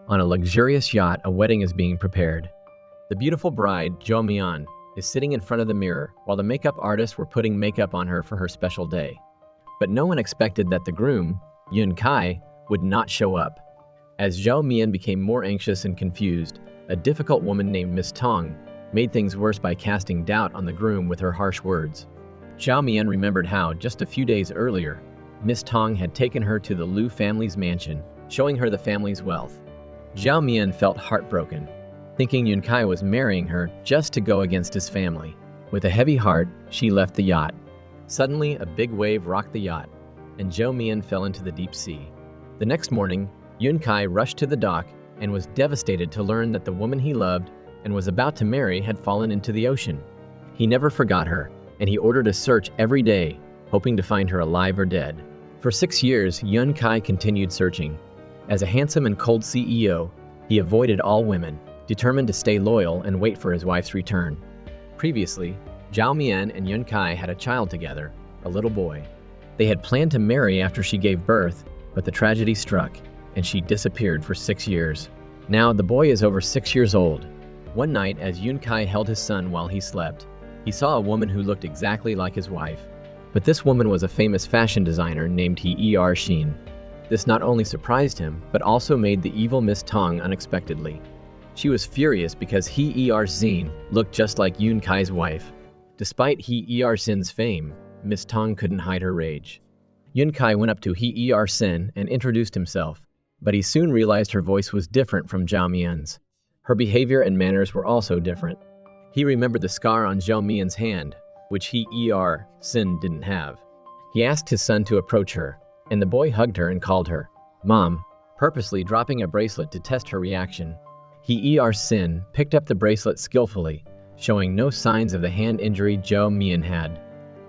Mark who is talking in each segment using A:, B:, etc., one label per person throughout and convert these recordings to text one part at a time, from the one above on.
A: On a luxurious yacht, a wedding is being prepared. The beautiful bride, Jo Mian, is sitting in front of the mirror while the makeup artists were putting makeup on her for her special day. But no one expected that the groom, Yun Kai, would not show up. As Zhao Mian became more anxious and confused, a difficult woman named Miss Tong made things worse by casting doubt on the groom with her harsh words. Zhao Mian remembered how, just a few days earlier, Miss Tong had taken her to the Liu family's mansion, showing her the family's wealth. Zhao Mian felt heartbroken, thinking Yun Kai was marrying her just to go against his family. With a heavy heart, she left the yacht. Suddenly, a big wave rocked the yacht, and Zhao Mian fell into the deep sea. The next morning, Yun Kai rushed to the dock and was devastated to learn that the woman he loved and was about to marry had fallen into the ocean. He never forgot her, and he ordered a search every day, hoping to find her alive or dead. For 6 years, Yun Kai continued searching. As a handsome and cold CEO, he avoided all women, determined to stay loyal and wait for his wife's return. Previously, Zhao Mian and Yun Kai had a child together, a little boy. They had planned to marry after she gave birth, but the tragedy struck, and she disappeared for 6 years. Now the boy is over 6 years old. One night, as Yun Kai held his son while he slept, he saw a woman who looked exactly like his wife. But this woman was a famous fashion designer named He Xin. This not only surprised him, but also made the evil Miss Tong unexpectedly. She was furious because He Xin looked just like Yun Kai's wife. Despite He Xin's fame, Miss Tong couldn't hide her rage. Yun Kai went up to He Xin and introduced himself, but he soon realized her voice was different from Zhao Mian's. Her behavior and manners were also different. He remembered the scar on Zhao Mian's hand, which He Xin didn't have. He asked his son to approach her, and the boy hugged her and called her Mom, purposely dropping a bracelet to test her reaction. He Xin picked up the bracelet skillfully, showing no signs of the hand injury Zhao Mian had.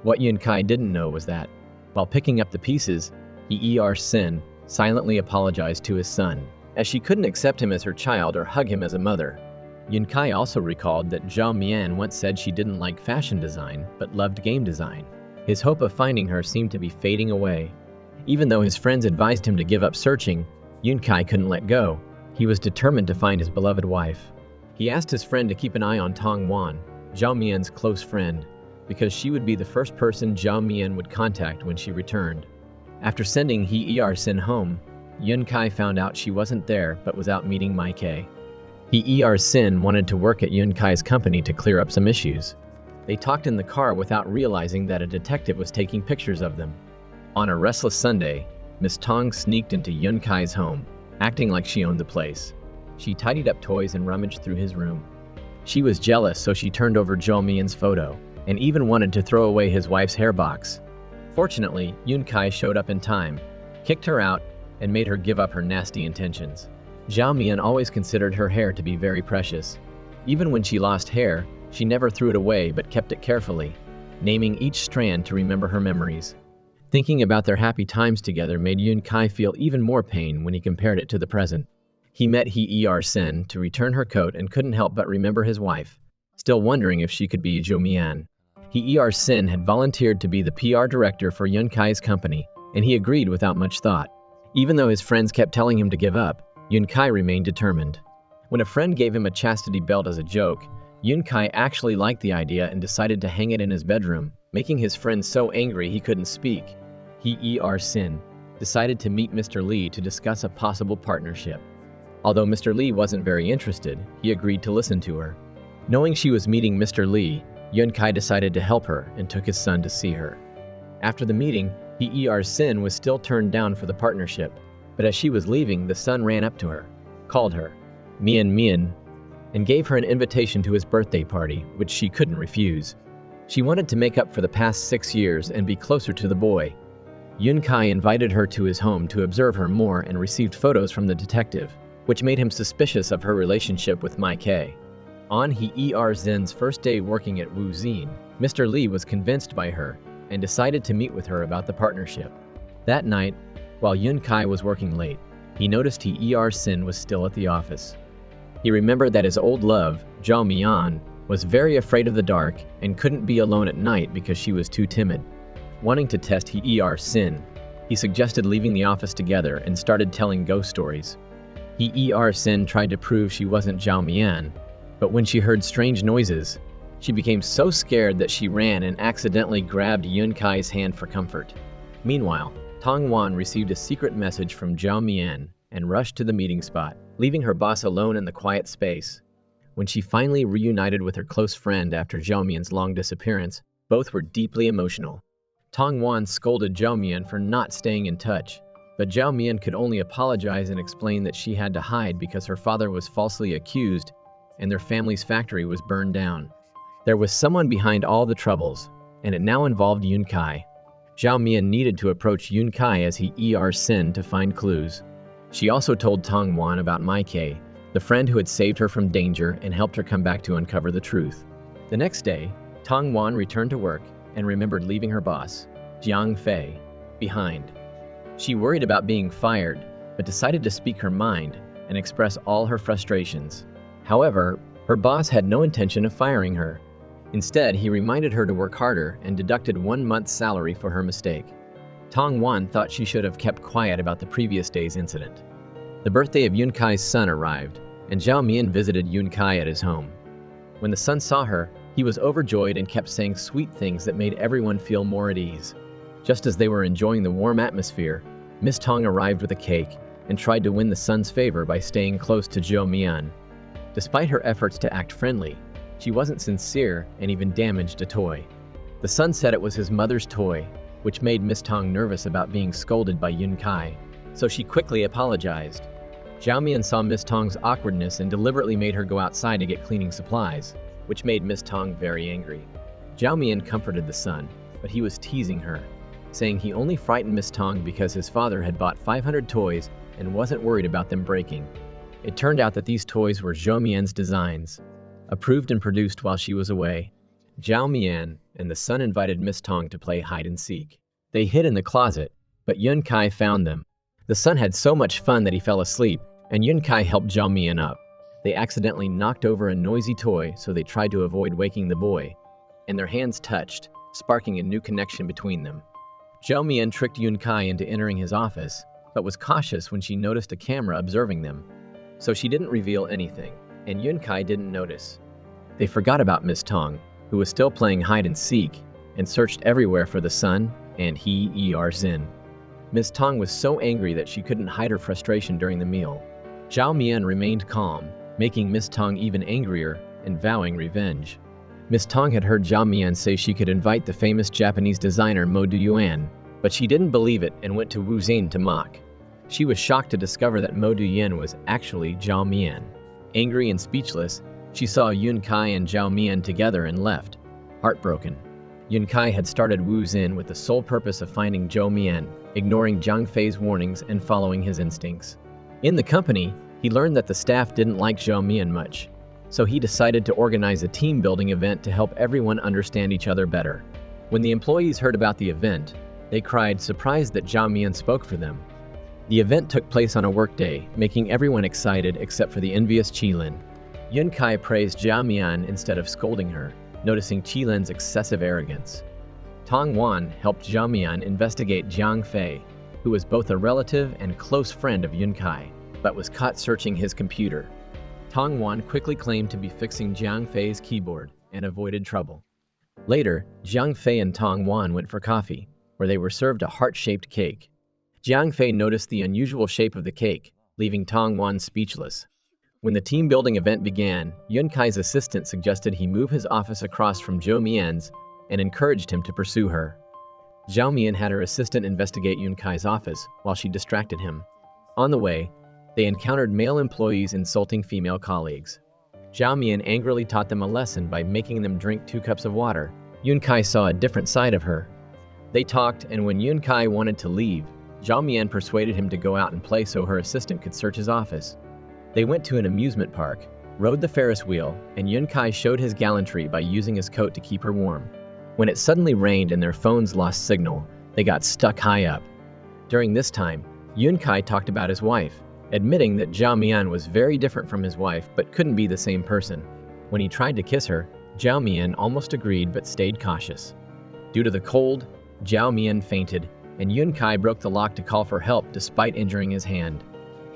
A: What Yun Kai didn't know was that, while picking up the pieces, He Xin silently apologized to his son, as she couldn't accept him as her child or hug him as a mother. Yun Kai also recalled that Zhao Mian once said she didn't like fashion design, but loved game design. His hope of finding her seemed to be fading away. Even though his friends advised him to give up searching, Yun Kai couldn't let go. He was determined to find his beloved wife. He asked his friend to keep an eye on Tong Wan, Zhao Mian's close friend, because she would be the first person Zhao Mian would contact when she returned. After sending He Xin home, Yun Kai found out she wasn't there but was out meeting Mai Kei. He Xin wanted to work at Yun Kai's company to clear up some issues. They talked in the car without realizing that a detective was taking pictures of them. On a restless Sunday, Miss Tong sneaked into Yun Kai's home, acting like she owned the place. She tidied up toys and rummaged through his room. She was jealous, so she turned over Zhao Mian's photo, and even wanted to throw away his wife's hair box. Fortunately, Yun Kai showed up in time, kicked her out, and made her give up her nasty intentions. Zhao Mian always considered her hair to be very precious. Even when she lost hair, she never threw it away but kept it carefully, naming each strand to remember her memories. Thinking about their happy times together made Yun Kai feel even more pain when he compared it to the present. He met He Xin to return her coat and couldn't help but remember his wife, still wondering if she could be Zhao Mian. He Xin had volunteered to be the PR director for Yun Kai's company, and he agreed without much thought. Even though his friends kept telling him to give up, Yun Kai remained determined. When a friend gave him a chastity belt as a joke, Yun Kai actually liked the idea and decided to hang it in his bedroom, making his friend so angry he couldn't speak. He Xin decided to meet Mr. Lee to discuss a possible partnership. Although Mr. Lee wasn't very interested, he agreed to listen to her. Knowing she was meeting Mr. Lee, Yun Kai decided to help her and took his son to see her. After the meeting, He Xin was still turned down for the partnership, but as she was leaving, the son ran up to her, called her Mian Mian, and gave her an invitation to his birthday party, which she couldn't refuse. She wanted to make up for the past 6 years and be closer to the boy. Yun Kai invited her to his home to observe her more and received photos from the detective, which made him suspicious of her relationship with Mai Kei. On He Xin's first day working at Wu Xin, Mr. Lee was convinced by her and decided to meet with her about the partnership. That night, while Yun Kai was working late, he noticed He Xin was still at the office. He remembered that his old love, Zhao Mian, was very afraid of the dark and couldn't be alone at night because she was too timid. Wanting to test He Xin, he suggested leaving the office together and started telling ghost stories. Sin tried to prove she wasn't Zhao Mian, but when she heard strange noises, she became so scared that she ran and accidentally grabbed Yun Kai's hand for comfort. Meanwhile, Tong Wan received a secret message from Zhao Mian and rushed to the meeting spot, leaving her boss alone in the quiet space. When she finally reunited with her close friend after Zhao Mian's long disappearance, both were deeply emotional. Tong Wan scolded Zhao Mian for not staying in touch, but Zhao Mian could only apologize and explain that she had to hide because her father was falsely accused and their family's factory was burned down. There was someone behind all the troubles, and it now involved Yun Kai. Zhao Mian needed to approach Yun Kai as he sinned to find clues. She also told Tong Wan about Mai Kei, the friend who had saved her from danger and helped her come back to uncover the truth. The next day, Tong Wan returned to work and remembered leaving her boss, Jiang Fei, behind. She worried about being fired, but decided to speak her mind and express all her frustrations. However, her boss had no intention of firing her. Instead, he reminded her to work harder and deducted 1 month's salary for her mistake. Tong Wan thought she should have kept quiet about the previous day's incident. The birthday of Yun Kai's son arrived, and Zhao Mian visited Yun Kai at his home. When the son saw her, he was overjoyed and kept saying sweet things that made everyone feel more at ease. Just as they were enjoying the warm atmosphere, Miss Tong arrived with a cake and tried to win the son's favor by staying close to Zhao Mian. Despite her efforts to act friendly, she wasn't sincere and even damaged a toy. The son said it was his mother's toy, which made Miss Tong nervous about being scolded by Yun Kai, so she quickly apologized. Zhao Mian saw Miss Tong's awkwardness and deliberately made her go outside to get cleaning supplies, which made Miss Tong very angry. Zhao Mian comforted the son, but he was teasing her, saying he only frightened Miss Tong because his father had bought 500 toys and wasn't worried about them breaking. It turned out that these toys were Zhao Mian's designs, approved and produced while she was away. Zhao Mian and the son invited Miss Tong to play hide-and-seek. They hid in the closet, but Yun Kai found them. The son had so much fun that he fell asleep, and Yun Kai helped Zhao Mian up. They accidentally knocked over a noisy toy, so they tried to avoid waking the boy, and their hands touched, sparking a new connection between them. Zhao Mian tricked Yun Kai into entering his office, but was cautious when she noticed a camera observing them. So she didn't reveal anything, and Yun Kai didn't notice. They forgot about Miss Tong, who was still playing hide-and-seek, and searched everywhere for the son and Sin. Miss Tong was so angry that she couldn't hide her frustration during the meal. Zhao Mian remained calm, making Miss Tong even angrier and vowing revenge. Miss Tong had heard Zhao Mian say she could invite the famous Japanese designer Mo Duyuan, but she didn't believe it and went to Wu Xin to mock. She was shocked to discover that Mo Duyuan was actually Zhao Mian. Angry and speechless, she saw Yun Kai and Zhao Mian together and left, heartbroken. Yun Kai had started Wu Xin with the sole purpose of finding Zhao Mian, ignoring Jiang Fei's warnings and following his instincts. In the company, he learned that the staff didn't like Zhao Mian much, so he decided to organize a team-building event to help everyone understand each other better. When the employees heard about the event, they cried, surprised that Zhao Mian spoke for them. The event took place on a workday, making everyone excited except for the envious Qilin. Yun Kai praised Zhao Mian instead of scolding her, noticing Qilin's excessive arrogance. Tong Wan helped Zhao Mian investigate Jiang Fei, who was both a relative and close friend of Yun Kai, but was caught searching his computer. Tong Wan quickly claimed to be fixing Jiang Fei's keyboard and avoided trouble. Later, Jiang Fei and Tong Wan went for coffee, where they were served a heart-shaped cake. Jiang Fei noticed the unusual shape of the cake, leaving Tong Wan speechless. When the team-building event began, Yun Kai's assistant suggested he move his office across from Zhao Mian's and encouraged him to pursue her. Zhao Mian had her assistant investigate Yun Kai's office while she distracted him. On the way, they encountered male employees insulting female colleagues. Zhao Mian angrily taught them a lesson by making them drink 2 cups of water. Yun Kai saw a different side of her. They talked, and when Yun Kai wanted to leave, Zhao Mian persuaded him to go out and play so her assistant could search his office. They went to an amusement park, rode the Ferris wheel, and Yun Kai showed his gallantry by using his coat to keep her warm. When it suddenly rained and their phones lost signal, they got stuck high up. During this time, Yun Kai talked about his wife, admitting that Zhao Mian was very different from his wife but couldn't be the same person. When he tried to kiss her, Zhao Mian almost agreed but stayed cautious. Due to the cold, Zhao Mian fainted, and Yun Kai broke the lock to call for help despite injuring his hand.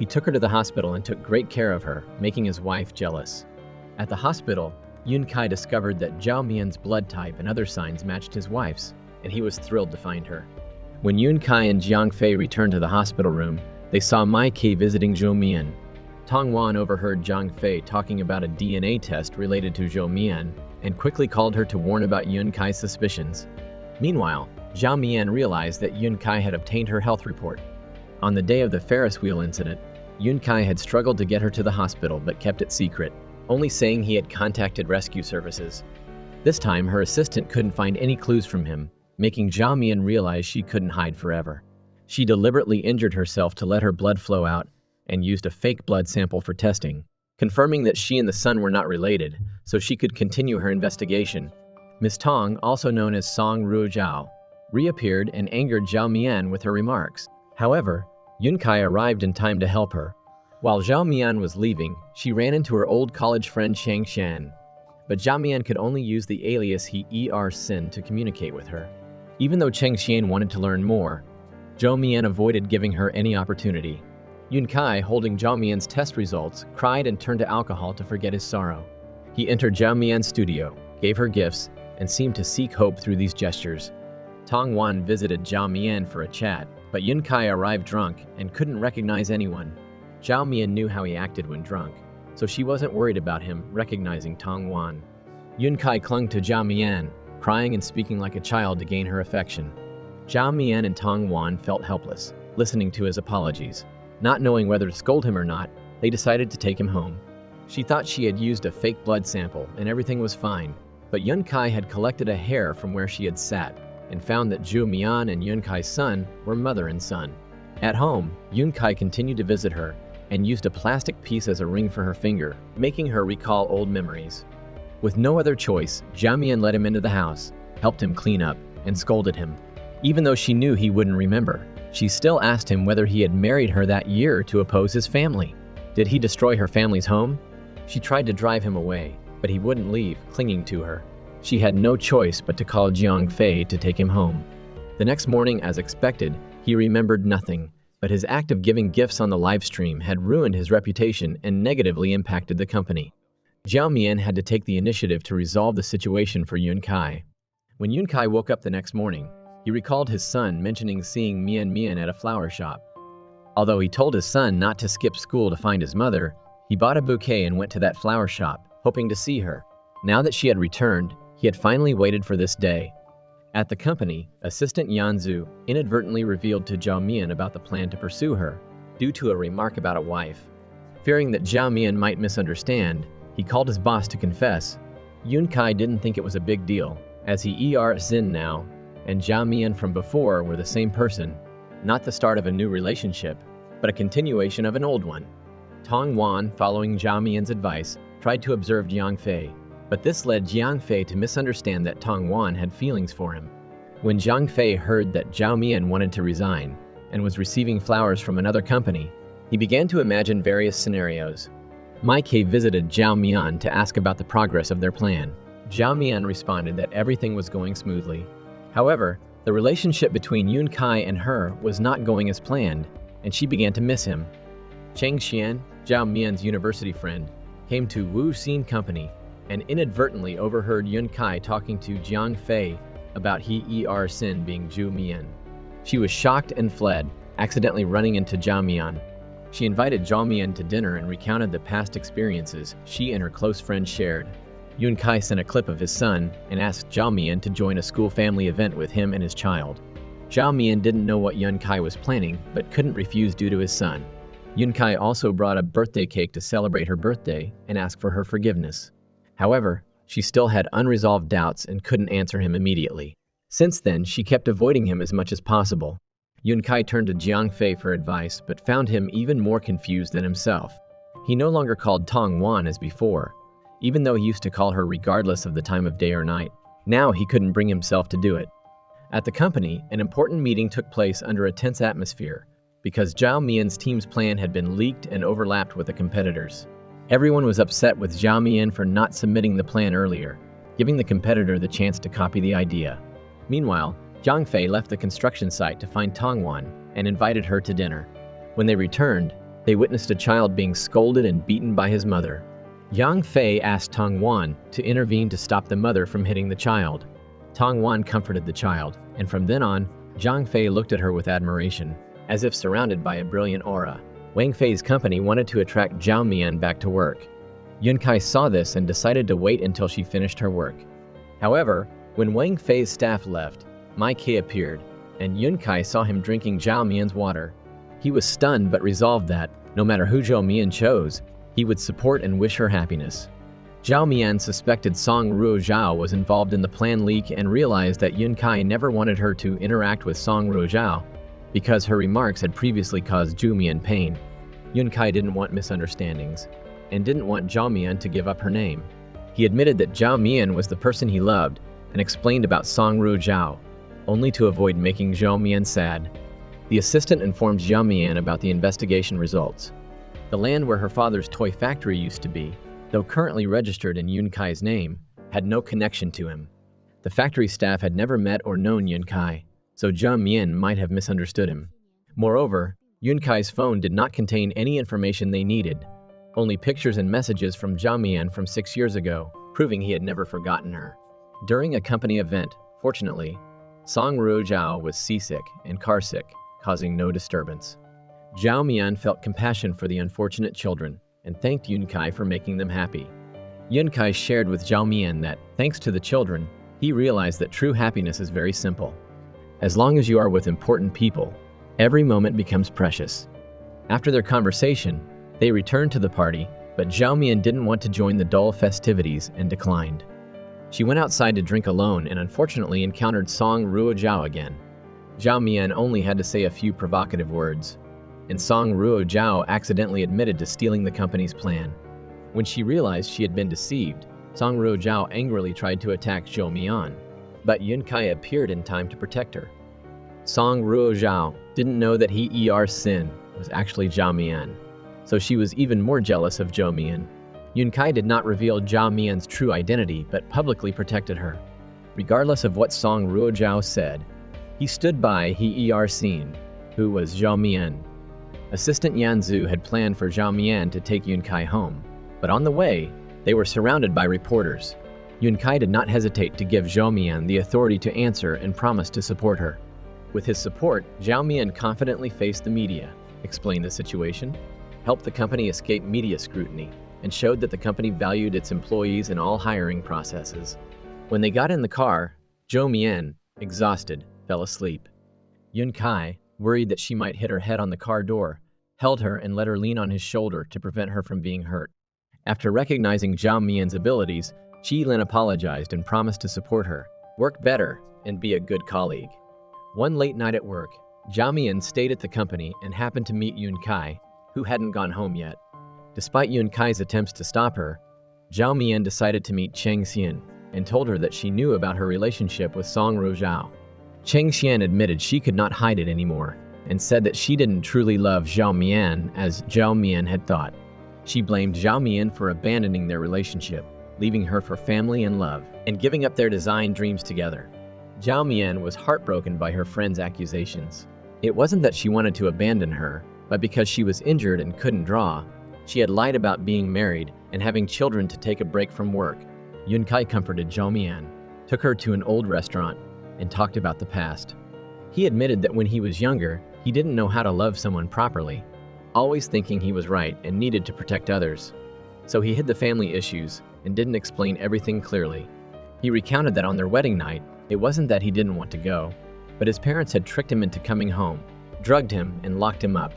A: He took her to the hospital and took great care of her, making his wife jealous. At the hospital, Yun Kai discovered that Zhao Mian's blood type and other signs matched his wife's, and he was thrilled to find her. When Yun Kai and Jiang Fei returned to the hospital room, they saw Mai Ke visiting Zhou Mian. Tong Wan overheard Jiang Fei talking about a DNA test related to Zhou Mian and quickly called her to warn about Yun Kai's suspicions. Meanwhile, Zhao Mian realized that Yun Kai had obtained her health report. On the day of the Ferris wheel incident, Yun Kai had struggled to get her to the hospital but kept it secret, only saying he had contacted rescue services. This time, her assistant couldn't find any clues from him, making Zhao Mian realize she couldn't hide forever. She deliberately injured herself to let her blood flow out and used a fake blood sample for testing, confirming that she and the son were not related, so she could continue her investigation. Miss Tong, also known as Song Ruojiao, reappeared and angered Zhao Mian with her remarks. However, Yun Kai arrived in time to help her. While Zhao Mian was leaving, she ran into her old college friend Chang Shan. But Zhao Mian could only use the alias Sin to communicate with her. Even though Cheng Xian wanted to learn more, Zhao Mian avoided giving her any opportunity. Yun Kai, holding Zhao Mian's test results, cried and turned to alcohol to forget his sorrow. He entered Zhao Mian's studio, gave her gifts, and seemed to seek hope through these gestures. Tong Wan visited Zhao Mian for a chat, but Yun Kai arrived drunk and couldn't recognize anyone. Zhao Mian knew how he acted when drunk, so she wasn't worried about him recognizing Tong Wan. Yun Kai clung to Zhao Mian, crying and speaking like a child to gain her affection. Zhao Mian and Tong Wan felt helpless, listening to his apologies. Not knowing whether to scold him or not, they decided to take him home. She thought she had used a fake blood sample and everything was fine, but Yun Kai had collected a hair from where she had sat and found that Zhou Mian and Yun Kai's son were mother and son. At home, Yun Kai continued to visit her and used a plastic piece as a ring for her finger, making her recall old memories. With no other choice, Zhao Mian let him into the house, helped him clean up, and scolded him. Even though she knew he wouldn't remember, she still asked him whether he had married her that year to oppose his family. Did he destroy her family's home? She tried to drive him away, but he wouldn't leave, clinging to her. She had no choice but to call Jiang Fei to take him home. The next morning, as expected, he remembered nothing, but his act of giving gifts on the live stream had ruined his reputation and negatively impacted the company. Zhao Mian had to take the initiative to resolve the situation for Yun Kai. When Yun Kai woke up the next morning, he recalled his son mentioning seeing Mian at a flower shop. Although he told his son not to skip school to find his mother, he bought a bouquet and went to that flower shop, hoping to see her. Now that she had returned, he had finally waited for this day. At the company, assistant Yanzu inadvertently revealed to Zhao Mian about the plan to pursue her, due to a remark about a wife. Fearing that Zhao Mian might misunderstand, he called his boss to confess. Yun Kai didn't think it was a big deal, as he Xin now, and Zhao Mian from before were the same person, not the start of a new relationship, but a continuation of an old one. Tong Wan, following Zhao Mian's advice, tried to observe Jiang Fei, but this led Jiang Fei to misunderstand that Tong Wan had feelings for him. When Jiang Fei heard that Zhao Mian wanted to resign and was receiving flowers from another company, he began to imagine various scenarios. Mai Ke visited Zhao Mian to ask about the progress of their plan. Zhao Mian responded that everything was going smoothly. However, the relationship between Yun Kai and her was not going as planned, and she began to miss him. Cheng Xian, Zhao Mian's university friend, came to Wu Xin Company and inadvertently overheard Yun Kai talking to Jiang Fei about Sin being Zhou Mian. She was shocked and fled, accidentally running into Zhao Mian. She invited Zhao Mian to dinner and recounted the past experiences she and her close friend shared. Yun Kai sent a clip of his son and asked Zhao Mian to join a school family event with him and his child. Zhao Mian didn't know what Yun Kai was planning, but couldn't refuse due to his son. Yun Kai also brought a birthday cake to celebrate her birthday and ask for her forgiveness. However, she still had unresolved doubts and couldn't answer him immediately. Since then, she kept avoiding him as much as possible. Yun Kai turned to Jiang Fei for advice, but found him even more confused than himself. He no longer called Tong Wan as before, even though he used to call her regardless of the time of day or night. Now he couldn't bring himself to do it. At the company, an important meeting took place under a tense atmosphere, because Zhao Mian's team's plan had been leaked and overlapped with the competitors. Everyone was upset with Zhao Mian for not submitting the plan earlier, giving the competitor the chance to copy the idea. Meanwhile, Jiang Fei left the construction site to find Tong Wan and invited her to dinner. When they returned, They witnessed a child being scolded and beaten by his mother. Yang Fei asked Tong Wan to intervene to stop the mother from hitting the child. Tong Wan comforted the child, and from then on, Zhang Fei looked at her with admiration, as if surrounded by a brilliant aura. Wang Fei's company wanted to attract Zhao Mian back to work. Yun Kai saw this and decided to wait until she finished her work. However, when Wang Fei's staff left, Mai Ke appeared, and Yun Kai saw him drinking Zhao Mian's water. He was stunned but resolved that, no matter who Zhao Mian chose, he would support and wish her happiness. Zhao Mian suspected Song Ruo Zhao was involved in the plan leak and realized that Yun Kai never wanted her to interact with Song Ruo Zhao because her remarks had previously caused Zhu Mian pain. Yun Kai didn't want misunderstandings and didn't want Zhao Mian to give up her name. He admitted that Zhao Mian was the person he loved and explained about Song Ruo Zhao, only to avoid making Zhao Mian sad. The assistant informed Zhao Mian about the investigation results. The land where her father's toy factory used to be, though currently registered in Yun Kai's name, had no connection to him. The factory staff had never met or known Yun Kai, so Zhao Mian might have misunderstood him. Moreover, Yun Kai's phone did not contain any information they needed, only pictures and messages from Zhao Mian from 6 years ago, proving he had never forgotten her. During a company event, fortunately, Song Ruo Zhao was seasick and carsick, causing no disturbance. Zhao Mian felt compassion for the unfortunate children and thanked Yun Kai for making them happy. Yun Kai shared with Zhao Mian that, thanks to the children, he realized that true happiness is very simple. As long as you are with important people, every moment becomes precious. After their conversation, they returned to the party, but Zhao Mian didn't want to join the dull festivities and declined. She went outside to drink alone and unfortunately encountered Song Ruo Zhao again. Zhao Mian only had to say a few provocative words, and Song Ruo Zhao accidentally admitted to stealing the company's plan. When she realized she had been deceived, Song Ruo Zhao angrily tried to attack Zhao Mian, but Yun Kai appeared in time to protect her. Song Ruo Zhao didn't know that Sin was actually Zhao Mian, so she was even more jealous of Zhao Mian. Yun Kai did not reveal Zhao Mian's true identity but publicly protected her. Regardless of what Song Ruo Zhao said, he stood by Sin, who was Zhao Mian. Assistant Yan Zhu had planned for Zhao Mian to take Yun Kai home, but on the way, they were surrounded by reporters. Yun Kai did not hesitate to give Zhao Mian the authority to answer and promised to support her. With his support, Zhao Mian confidently faced the media, explained the situation, helped the company escape media scrutiny, and showed that the company valued its employees in all hiring processes. When they got in the car, Zhao Mian, exhausted, fell asleep. Yun Kai, worried that she might hit her head on the car door, held her and let her lean on his shoulder to prevent her from being hurt. After recognizing Zhao Mian's abilities, Qi Lin apologized and promised to support her, work better, and be a good colleague. One late night at work, Zhao Mian stayed at the company and happened to meet Yun Kai, who hadn't gone home yet. Despite Yun Kai's attempts to stop her, Zhao Mian decided to meet Cheng Xian and told her that she knew about her relationship with Song Ruo Zhao. Cheng Xian admitted she could not hide it anymore and said that she didn't truly love Zhao Mian as Zhao Mian had thought. She blamed Zhao Mian for abandoning their relationship, leaving her for family and love, and giving up their design dreams together. Zhao Mian was heartbroken by her friend's accusations. It wasn't that she wanted to abandon her, but because she was injured and couldn't draw. She had lied about being married and having children to take a break from work. Yun Kai comforted Zhao Mian, took her to an old restaurant, and talked about the past. He admitted that when he was younger, he didn't know how to love someone properly, always thinking he was right and needed to protect others. So he hid the family issues and didn't explain everything clearly. He recounted that on their wedding night, it wasn't that he didn't want to go, but his parents had tricked him into coming home, drugged him, and locked him up.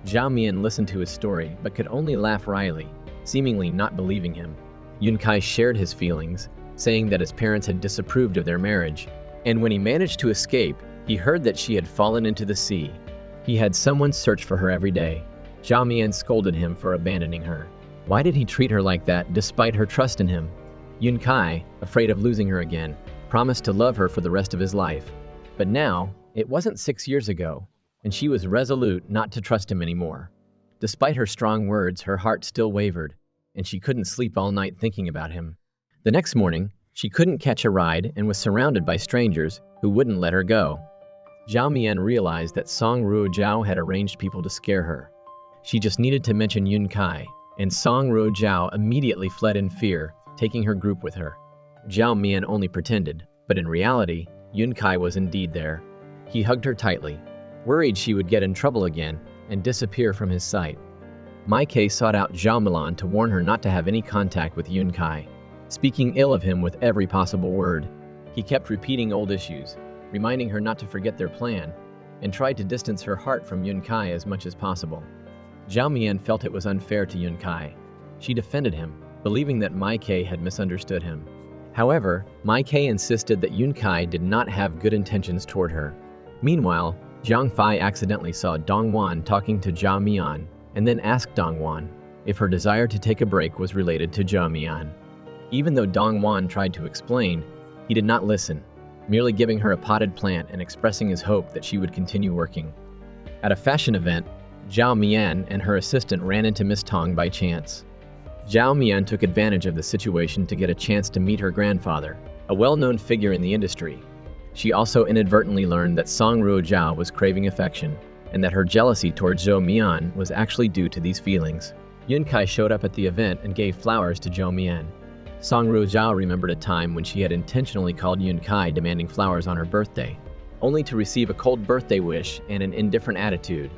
A: Zhao Mian listened to his story but could only laugh wryly, seemingly not believing him. Yun Kai shared his feelings, saying that his parents had disapproved of their marriage, and when he managed to escape, he heard that she had fallen into the sea. He had someone search for her every day. Zhao Mian scolded him for abandoning her. Why did he treat her like that despite her trust in him? Yun Kai, afraid of losing her again, promised to love her for the rest of his life. But now, it wasn't 6 years ago, and she was resolute not to trust him anymore. Despite her strong words, her heart still wavered, and she couldn't sleep all night thinking about him. The next morning, she couldn't catch a ride and was surrounded by strangers who wouldn't let her go. Zhao Mian realized that Song Ruo Zhao had arranged people to scare her. She just needed to mention Yun Kai, and Song Ro Jiao immediately fled in fear, taking her group with her. Zhao Mian only pretended, but in reality, Yun Kai was indeed there. He hugged her tightly, worried she would get in trouble again and disappear from his sight. Mai Kei sought out Zhao Milan to warn her not to have any contact with Yun Kai, speaking ill of him with every possible word. He kept repeating old issues, reminding her not to forget their plan, and tried to distance her heart from Yun Kai as much as possible. Zhao Mian felt it was unfair to Yun Kai. She defended him, believing that Mai Kei had misunderstood him. However, Mai Kei insisted that Yun Kai did not have good intentions toward her. Meanwhile, Zhang Fei accidentally saw Dong Wan talking to Zhao Mian, and then asked Dong Wan if her desire to take a break was related to Zhao Mian. Even though Dong Wan tried to explain, he did not listen, merely giving her a potted plant and expressing his hope that she would continue working. At a fashion event, Zhao Mian and her assistant ran into Miss Tong by chance. Zhao Mian took advantage of the situation to get a chance to meet her grandfather, a well-known figure in the industry. She also inadvertently learned that Song Ro Jiao was craving affection, and that her jealousy towards Zhou Mian was actually due to these feelings. Yun Kai showed up at the event and gave flowers to Zhou Mian. Song Ro Jiao remembered a time when she had intentionally called Yun Kai demanding flowers on her birthday, only to receive a cold birthday wish and an indifferent attitude.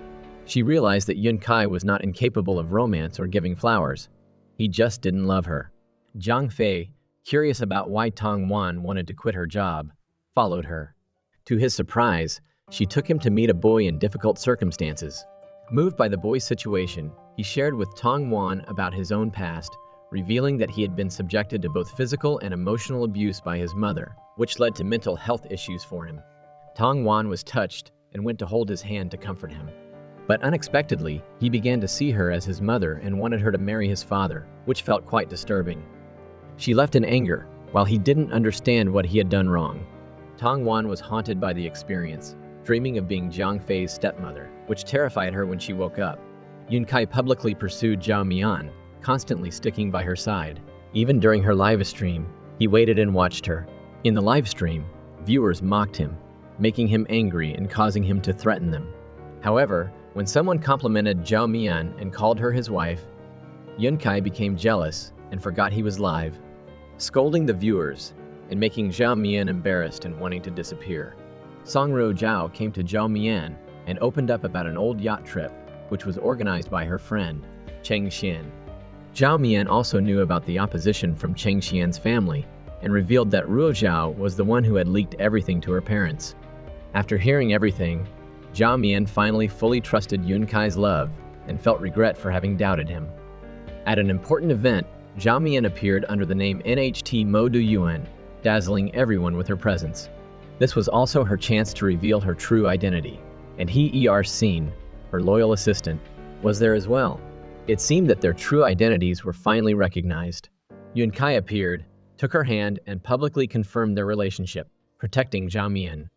A: She realized that Yun Kai was not incapable of romance or giving flowers. He just didn't love her. Zhang Fei, curious about why Tong Wan wanted to quit her job, followed her. To his surprise, she took him to meet a boy in difficult circumstances. Moved by the boy's situation, he shared with Tong Wan about his own past, revealing that he had been subjected to both physical and emotional abuse by his mother, which led to mental health issues for him. Tong Wan was touched and went to hold his hand to comfort him. But unexpectedly, he began to see her as his mother and wanted her to marry his father, which felt quite disturbing. She left in anger, while he didn't understand what he had done wrong. Tong Wan was haunted by the experience, dreaming of being Zhang Fei's stepmother, which terrified her when she woke up. Yun Kai publicly pursued Zhao Mian, constantly sticking by her side. Even during her live stream, he waited and watched her. In the live stream, viewers mocked him, making him angry and causing him to threaten them. However, when someone complimented Zhao Mian and called her his wife, Yun Kai became jealous and forgot he was live, scolding the viewers and making Zhao Mian embarrassed and wanting to disappear. Song Ro Jiao came to Zhao Mian and opened up about an old yacht trip, which was organized by her friend, Cheng Xian. Zhao Mian also knew about the opposition from Cheng Xian's family and revealed that Ruo Zhao was the one who had leaked everything to her parents. After hearing everything, Zhao Mian finally fully trusted Yun Kai's love and felt regret for having doubted him. At an important event, Zhao Mian appeared under the name NHT Mo Du Yuan, dazzling everyone with her presence. This was also her chance to reveal her true identity, and Sin, her loyal assistant, was there as well. It seemed that their true identities were finally recognized. Yun Kai appeared, took her hand, and publicly confirmed their relationship, protecting Zhao Mian.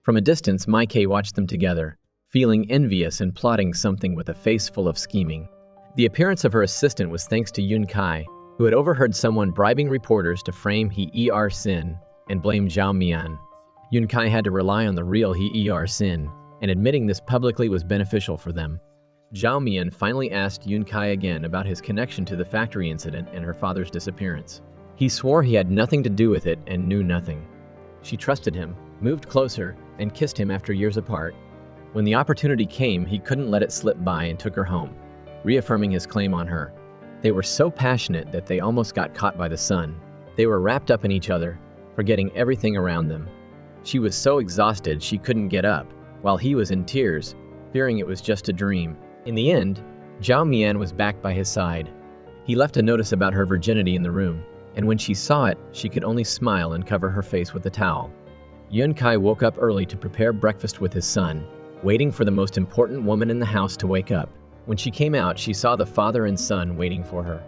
A: From a distance, Mai Kei watched them together, feeling envious and plotting something with a face full of scheming. The appearance of her assistant was thanks to Yun Kai, who had overheard someone bribing reporters to frame Sin and blame Zhao Mian. Yun Kai had to rely on the real Sin, and admitting this publicly was beneficial for them. Zhao Mian finally asked Yun Kai again about his connection to the factory incident and her father's disappearance. He swore he had nothing to do with it and knew nothing. She trusted him, moved closer, and kissed him after years apart. When the opportunity came, he couldn't let it slip by and took her home, reaffirming his claim on her. They were so passionate that they almost got caught by the sun. They were wrapped up in each other, forgetting everything around them. She was so exhausted she couldn't get up, while he was in tears, fearing it was just a dream. In the end, Zhao Mian was back by his side. He left a notice about her virginity in the room, and when she saw it, she could only smile and cover her face with a towel. Yun Kai woke up early to prepare breakfast with his son, waiting for the most important woman in the house to wake up. When she came out, she saw the father and son waiting for her.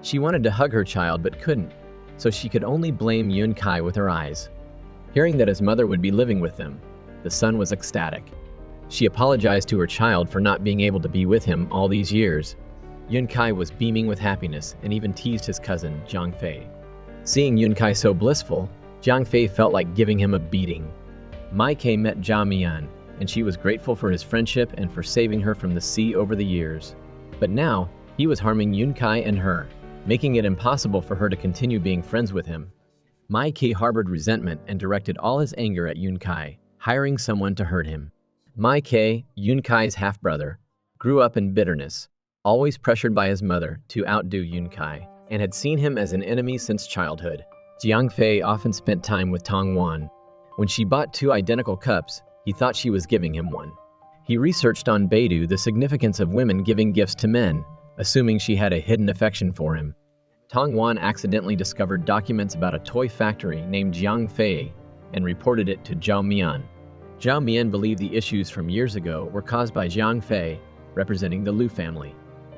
A: She wanted to hug her child but couldn't, so she could only blame Yun Kai with her eyes. Hearing that his mother would be living with them, the son was ecstatic. She apologized to her child for not being able to be with him all these years. Yun Kai was beaming with happiness and even teased his cousin, Zhang Fei. Seeing Yun Kai so blissful, Zhang Fei felt like giving him a beating. Mai Kei met Zhao Mian, and she was grateful for his friendship and for saving her from the sea over the years. But now, he was harming Yun Kai and her, making it impossible for her to continue being friends with him. Mai Ke harbored resentment and directed all his anger at Yun Kai, hiring someone to hurt him. Mai Ke, Yun Kai's half-brother, grew up in bitterness, always pressured by his mother to outdo Yun Kai, and had seen him as an enemy since childhood. Jiang Fei often spent time with Tong Wan. When she bought 2 identical cups, he thought she was giving him one. He researched on Beidou the significance of women giving gifts to men, assuming she had a hidden affection for him. Tong Wan accidentally discovered documents about a toy factory named Jiang Fei and reported it to Zhao Mian. Zhao Mian believed the issues from years ago were caused by Jiang Fei, representing the Lu family.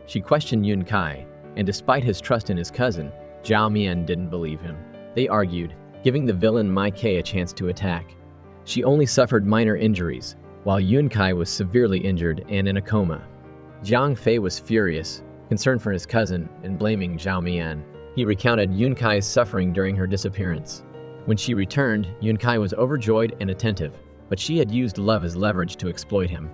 A: She questioned Yun Kai, and despite his trust in his cousin, Zhao Mian didn't believe him. They argued, giving the villain Mai Ke a chance to attack. She only suffered minor injuries, while Yun Kai was severely injured and in a coma. Jiang Fei was furious, concerned for his cousin, and blaming Zhao Mian. He recounted Yun Kai's suffering during her disappearance. When she returned, Yun Kai was overjoyed and attentive, but she had used love as leverage to exploit him.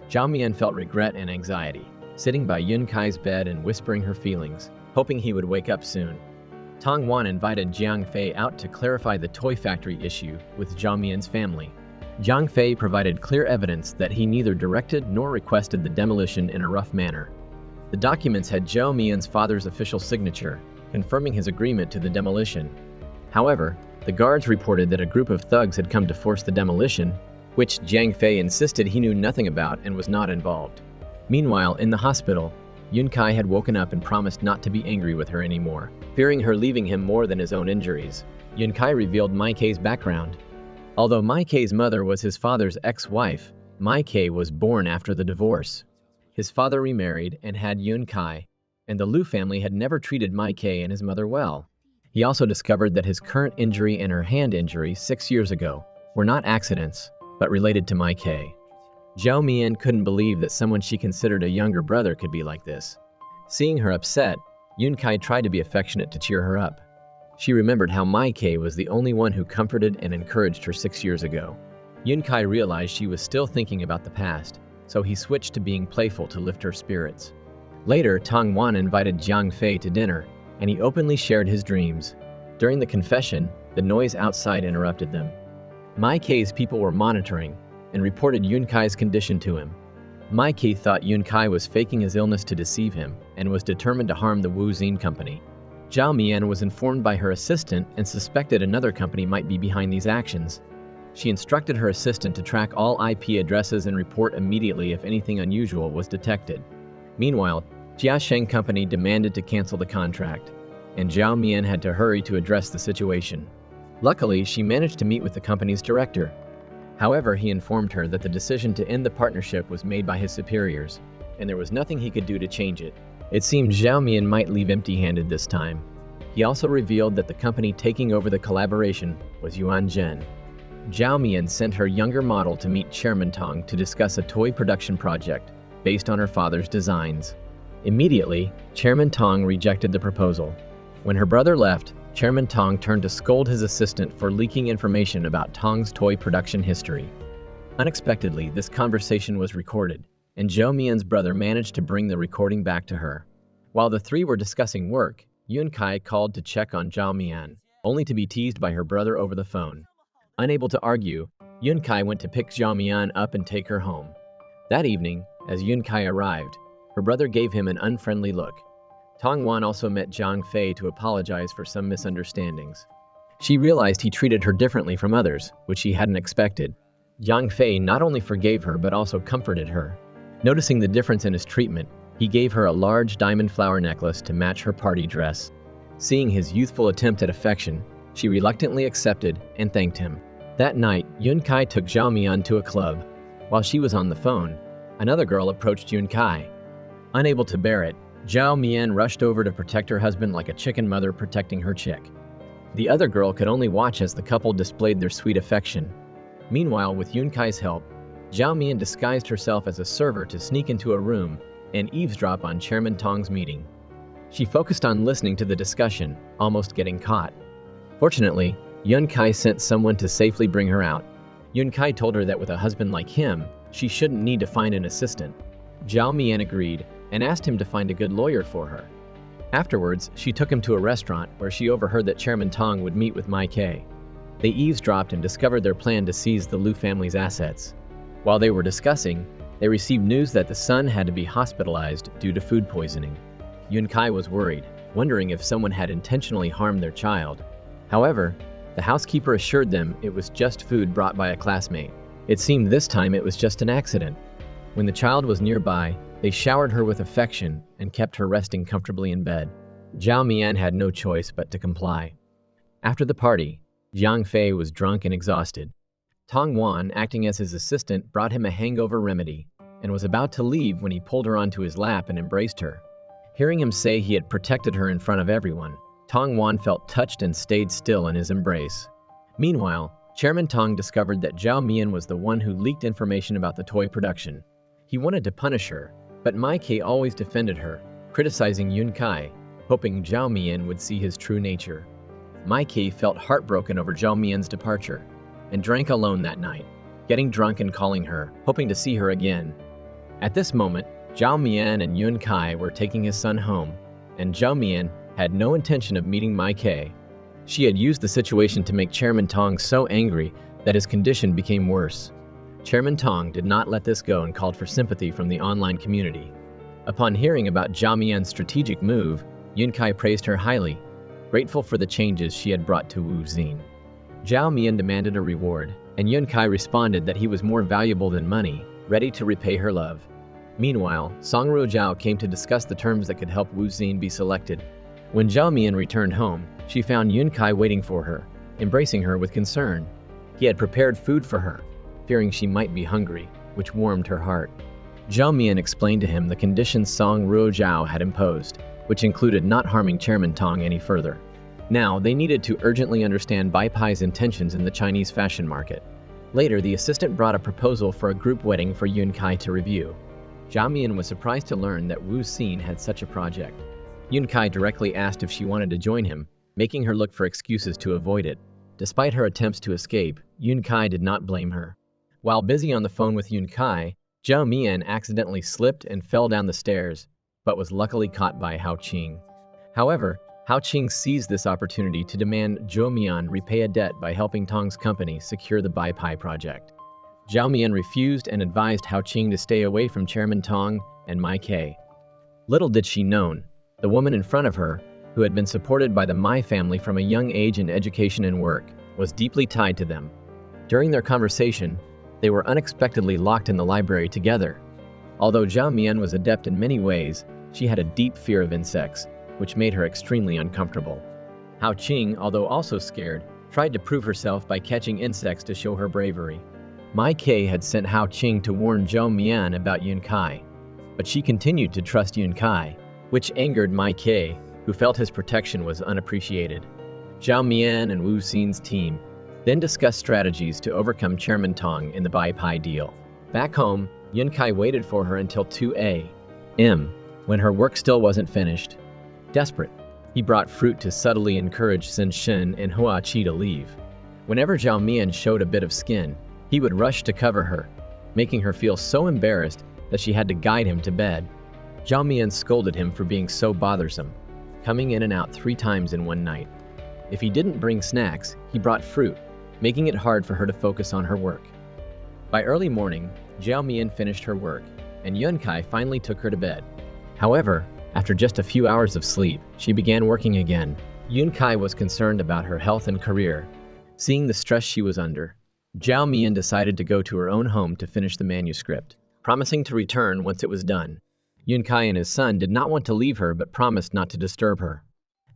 A: Zhao Mian felt regret and anxiety, sitting by Yun Kai's bed and whispering her feelings, hoping he would wake up soon. Tong Wan invited Jiang Fei out to clarify the toy factory issue with Zhao Mian's family. Jiang Fei provided clear evidence that he neither directed nor requested the demolition in a rough manner. The documents had Zhao Mian's father's official signature, confirming his agreement to the demolition. However, the guards reported that a group of thugs had come to force the demolition, which Jiang Fei insisted he knew nothing about and was not involved. Meanwhile, in the hospital, Yun Kai had woken up and promised not to be angry with her anymore, fearing her leaving him more than his own injuries. Yun Kai revealed Mai Ke's background. Although Mai Ke's mother was his father's ex-wife, Mai Ke was born after the divorce. His father remarried and had Yun Kai, and the Lu family had never treated Mai Ke and his mother well. He also discovered that his current injury and her hand injury 6 years ago were not accidents, but related to Mai Ke. Zhao Mian couldn't believe that someone she considered a younger brother could be like this. Seeing her upset, Yun Kai tried to be affectionate to cheer her up. She remembered how Mai Ke was the only one who comforted and encouraged her 6 years ago. Yun Kai realized she was still thinking about the past, so he switched to being playful to lift her spirits. Later, Tong Wan invited Jiang Fei to dinner, and he openly shared his dreams. During the confession, the noise outside interrupted them. Mai Ke's people were monitoring and reported Yun Kai's condition to him. Mai Ke thought Yun Kai was faking his illness to deceive him and was determined to harm the Wu Xin company. Zhao Mian was informed by her assistant and suspected another company might be behind these actions. She instructed her assistant to track all IP addresses and report immediately if anything unusual was detected. Meanwhile, Jiasheng Company demanded to cancel the contract, and Zhao Mian had to hurry to address the situation. Luckily, she managed to meet with the company's director. However, he informed her that the decision to end the partnership was made by his superiors, and there was nothing he could do to change it. It seemed Zhao Mian might leave empty-handed this time. He also revealed that the company taking over the collaboration was Yuan Zhen. Zhao Mian sent her younger model to meet Chairman Tong to discuss a toy production project based on her father's designs. Immediately, Chairman Tong rejected the proposal. When her brother left, Chairman Tong turned to scold his assistant for leaking information about Tong's toy production history. Unexpectedly, this conversation was recorded, and Zhao Mian's brother managed to bring the recording back to her. While the three were discussing work, Yun Kai called to check on Zhao Mian, only to be teased by her brother over the phone. Unable to argue, Yun Kai went to pick Zhao Mian up and take her home. That evening, as Yun Kai arrived, her brother gave him an unfriendly look. Tong Wan also met Jiang Fei to apologize for some misunderstandings. She realized he treated her differently from others, which she hadn't expected. Jiang Fei not only forgave her but also comforted her. Noticing the difference in his treatment, he gave her a large diamond flower necklace to match her party dress. Seeing his youthful attempt at affection, she reluctantly accepted and thanked him. That night, Yun Kai took Zhao Mian to a club. While she was on the phone, another girl approached Yun Kai. Unable to bear it, Zhao Mian rushed over to protect her husband like a chicken mother protecting her chick. The other girl could only watch as the couple displayed their sweet affection. Meanwhile, with Yun Kai's help, Zhao Mian disguised herself as a server to sneak into a room and eavesdrop on Chairman Tong's meeting. She focused on listening to the discussion, almost getting caught. Fortunately, Yun Kai sent someone to safely bring her out. Yun Kai told her that with a husband like him, she shouldn't need to find an assistant. Zhao Mian agreed, and asked him to find a good lawyer for her. Afterwards, she took him to a restaurant where she overheard that Chairman Tong would meet with Mai Kay. They eavesdropped and discovered their plan to seize the Liu family's assets. While they were discussing, they received news that the son had to be hospitalized due to food poisoning. Yun Kai was worried, wondering if someone had intentionally harmed their child. However, the housekeeper assured them it was just food brought by a classmate. It seemed this time it was just an accident. When the child was nearby, they showered her with affection and kept her resting comfortably in bed. Zhao Mian had no choice but to comply. After the party, Jiang Fei was drunk and exhausted. Tong Wan, acting as his assistant, brought him a hangover remedy and was about to leave when he pulled her onto his lap and embraced her. Hearing him say he had protected her in front of everyone, Tong Wan felt touched and stayed still in his embrace. Meanwhile, Chairman Tong discovered that Zhao Mian was the one who leaked information about the toy production. He wanted to punish her, but Mai Kay always defended her, criticizing Yun Kai, hoping Zhao Mian would see his true nature. Mai Kay felt heartbroken over Zhao Mian's departure, and drank alone that night, getting drunk and calling her, hoping to see her again. At this moment, Zhao Mian and Yun Kai were taking his son home, and Zhao Mian had no intention of meeting Mai Kay. She had used the situation to make Chairman Tong so angry that his condition became worse. Chairman Tong did not let this go and called for sympathy from the online community. Upon hearing about Zhao Mian's strategic move, Yun Kai praised her highly, grateful for the changes she had brought to Wu Xin. Zhao Mian demanded a reward, and Yun Kai responded that he was more valuable than money, ready to repay her love. Meanwhile, Song Ruojiao came to discuss the terms that could help Wu Xin be selected. When Zhao Mian returned home, she found Yun Kai waiting for her, embracing her with concern. He had prepared food for her, fearing she might be hungry, which warmed her heart. Zhao Mian explained to him the conditions Song Ruojiao had imposed, which included not harming Chairman Tong any further. Now, they needed to urgently understand Bai Pai's intentions in the Chinese fashion market. Later, the assistant brought a proposal for a group wedding for Yun Kai to review. Zhao Mian was surprised to learn that Wu Xin had such a project. Yun Kai directly asked if she wanted to join him, making her look for excuses to avoid it. Despite her attempts to escape, Yun Kai did not blame her. While busy on the phone with Yun Kai, Zhao Mian accidentally slipped and fell down the stairs, but was luckily caught by Hao Qing. However, Hao Qing seized this opportunity to demand Zhao Mian repay a debt by helping Tong's company secure the Bai Pai project. Zhao Mian refused and advised Hao Qing to stay away from Chairman Tong and Mai Kay. Little did she know, the woman in front of her, who had been supported by the Mai family from a young age in education and work, was deeply tied to them. During their conversation, they were unexpectedly locked in the library together. Although Zhao Mian was adept in many ways, she had a deep fear of insects, which made her extremely uncomfortable. Hao Qing, although also scared, tried to prove herself by catching insects to show her bravery. Mai Kay had sent Hao Qing to warn Zhao Mian about Yun Kai, but she continued to trust Yun Kai, which angered Mai Kay, who felt his protection was unappreciated. Zhao Mian and Wu Xin's team then discussed strategies to overcome Chairman Tong in the Bai Pai deal. Back home, Yun Kai waited for her until 2 a.m., when her work still wasn't finished. Desperate, he brought fruit to subtly encourage Sen Shen and Hua Qi to leave. Whenever Zhao Mian showed a bit of skin, he would rush to cover her, making her feel so embarrassed that she had to guide him to bed. Zhao Mian scolded him for being so bothersome, coming in and out 3 times in one night. If he didn't bring snacks, he brought fruit, making it hard for her to focus on her work. By early morning, Zhao Mian finished her work, and Yun Kai finally took her to bed. However, after just a few hours of sleep, she began working again. Yun Kai was concerned about her health and career. Seeing the stress she was under, Zhao Mian decided to go to her own home to finish the manuscript, promising to return once it was done. Yun Kai and his son did not want to leave her but promised not to disturb her.